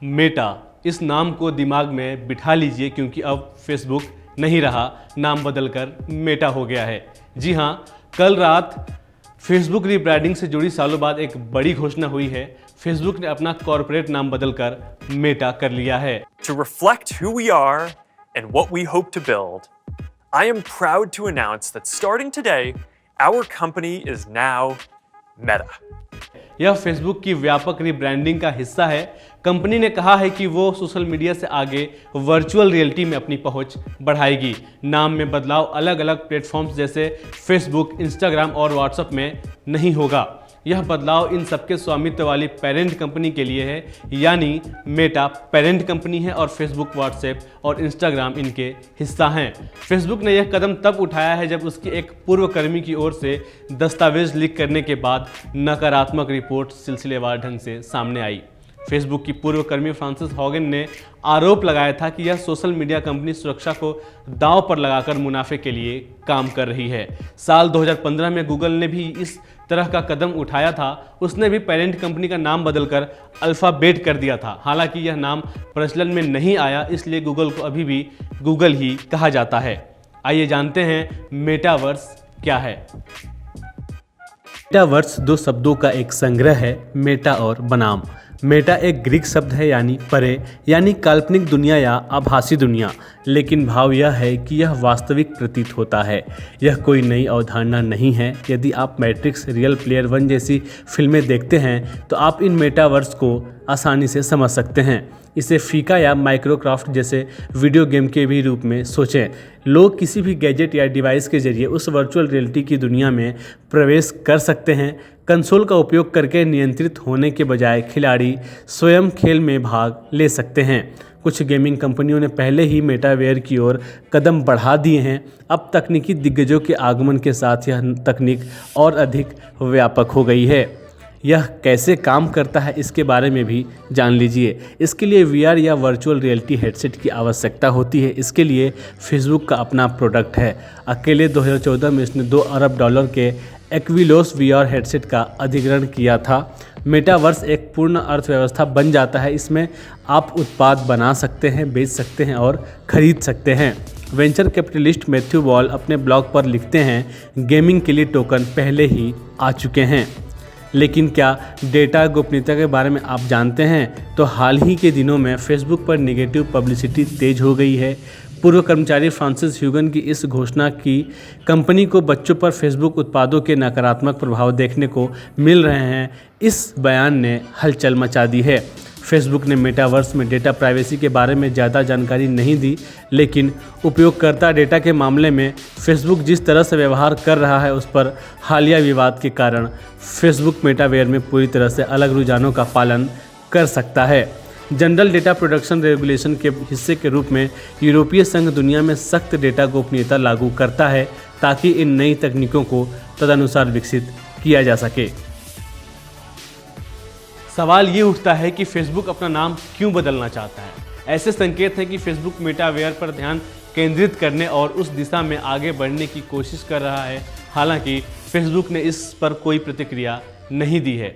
Meta, इस नाम को दिमाग में बिठा लीजिए क्योंकि अब फेसबुक नहीं रहा, नाम बदलकर मेटा हो गया है। जी हाँ, कल रात फेसबुक रीब्रांडिंग से जुड़ी सालों बाद एक बड़ी घोषणा हुई है। फेसबुक ने अपना कॉर्पोरेट नाम बदलकर मेटा कर लिया है। To reflect who we are and what we hope to build, I am proud to announce that starting today, our company is now Meta. यह फेसबुक की व्यापक रीब्रांडिंग का हिस्सा है। कंपनी ने कहा है कि वो सोशल मीडिया से आगे वर्चुअल रियलिटी में अपनी पहुंच बढ़ाएगी। नाम में बदलाव अलग अलग प्लेटफॉर्म्स जैसे फेसबुक, इंस्टाग्राम और व्हाट्सएप में नहीं होगा। यह बदलाव इन सबके स्वामित्व वाली पेरेंट कंपनी के लिए है, यानी मेटा पेरेंट कंपनी है और फेसबुक, व्हाट्सएप और इंस्टाग्राम इनके हिस्सा हैं। फेसबुक ने यह कदम तब उठाया है जब उसके एक पूर्वकर्मी की ओर से दस्तावेज लीक करने के बाद नकारात्मक रिपोर्ट सिलसिलेवार ढंग से सामने आई। फेसबुक की पूर्वकर्मी फ्रांसिस हॉगन ने आरोप लगाया था कि यह सोशल मीडिया कंपनी सुरक्षा को दांव पर लगाकर मुनाफे के लिए काम कर रही है। साल 2015 में गूगल ने भी इस तरह का कदम उठाया था। उसने भी पेरेंट कंपनी का नाम बदलकर अल्फाबेट कर दिया था। हालांकि यह नाम प्रचलन में नहीं आया, इसलिए गूगल को अभी भी गूगल ही कहा जाता है। आइए जानते हैं मेटावर्स क्या है। मेटावर्स दो शब्दों का एक संग्रह है, मेटा और बनाम। मेटा एक ग्रीक शब्द है, यानी परे, यानी काल्पनिक दुनिया या आभासी दुनिया, लेकिन भाव यह है कि यह वास्तविक प्रतीत होता है। यह कोई नई अवधारणा नहीं है। यदि आप मैट्रिक्स, रियल प्लेयर वन जैसी फिल्में देखते हैं तो आप इन मेटावर्स को आसानी से समझ सकते हैं। इसे फीका या माइक्रोक्राफ्ट जैसे वीडियो गेम के भी रूप में सोचें। लोग किसी भी गैजेट या डिवाइस के जरिए उस वर्चुअल रियलिटी की दुनिया में प्रवेश कर सकते हैं। कंसोल का उपयोग करके नियंत्रित होने के बजाय खिलाड़ी स्वयं खेल में भाग ले सकते हैं। कुछ गेमिंग कंपनियों ने पहले ही मेटावेयर की ओर कदम बढ़ा दिए हैं। अब तकनीकी दिग्गजों के आगमन के साथ यह तकनीक और अधिक व्यापक हो गई है। यह कैसे काम करता है इसके बारे में भी जान लीजिए। इसके लिए VR या वर्चुअल रियलिटी हेडसेट की आवश्यकता होती है। इसके लिए फेसबुक का अपना प्रोडक्ट है। अकेले 2014 में इसने $2 अरब के एक्विलोस VR हेडसेट का अधिग्रहण किया था। मेटावर्स एक पूर्ण अर्थव्यवस्था बन जाता है। इसमें आप उत्पाद बना सकते हैं, बेच सकते हैं और खरीद सकते हैं। वेंचर कैपिटलिस्ट मैथ्यू बॉल अपने ब्लॉग पर लिखते हैं, गेमिंग के लिए टोकन पहले ही आ चुके हैं। लेकिन क्या डेटा गोपनीयता के बारे में आप जानते हैं? तो हाल ही के दिनों में फेसबुक पर नेगेटिव पब्लिसिटी तेज हो गई है। पूर्व कर्मचारी फ्रांसिस ह्यूगन की इस घोषणा की कंपनी को बच्चों पर फेसबुक उत्पादों के नकारात्मक प्रभाव देखने को मिल रहे हैं। इस बयान ने हलचल मचा दी है। फेसबुक ने मेटावर्स में डेटा प्राइवेसी के बारे में ज़्यादा जानकारी नहीं दी, लेकिन उपयोगकर्ता डेटा के मामले में फेसबुक जिस तरह से व्यवहार कर रहा है उस पर हालिया विवाद के कारण फेसबुक मेटावेयर में पूरी तरह से अलग रुझानों का पालन कर सकता है। जनरल डेटा प्रोटेक्शन रेगुलेशन के हिस्से के रूप में यूरोपीय संघ दुनिया में सख्त डेटा गोपनीयता लागू करता है ताकि इन नई तकनीकों को तदनुसार विकसित किया जा सके। सवाल ये उठता है कि फेसबुक अपना नाम क्यों बदलना चाहता है। ऐसे संकेत हैं कि फेसबुक मेटावेयर पर ध्यान केंद्रित करने और उस दिशा में आगे बढ़ने की कोशिश कर रहा है। हालांकि फेसबुक ने इस पर कोई प्रतिक्रिया नहीं दी है।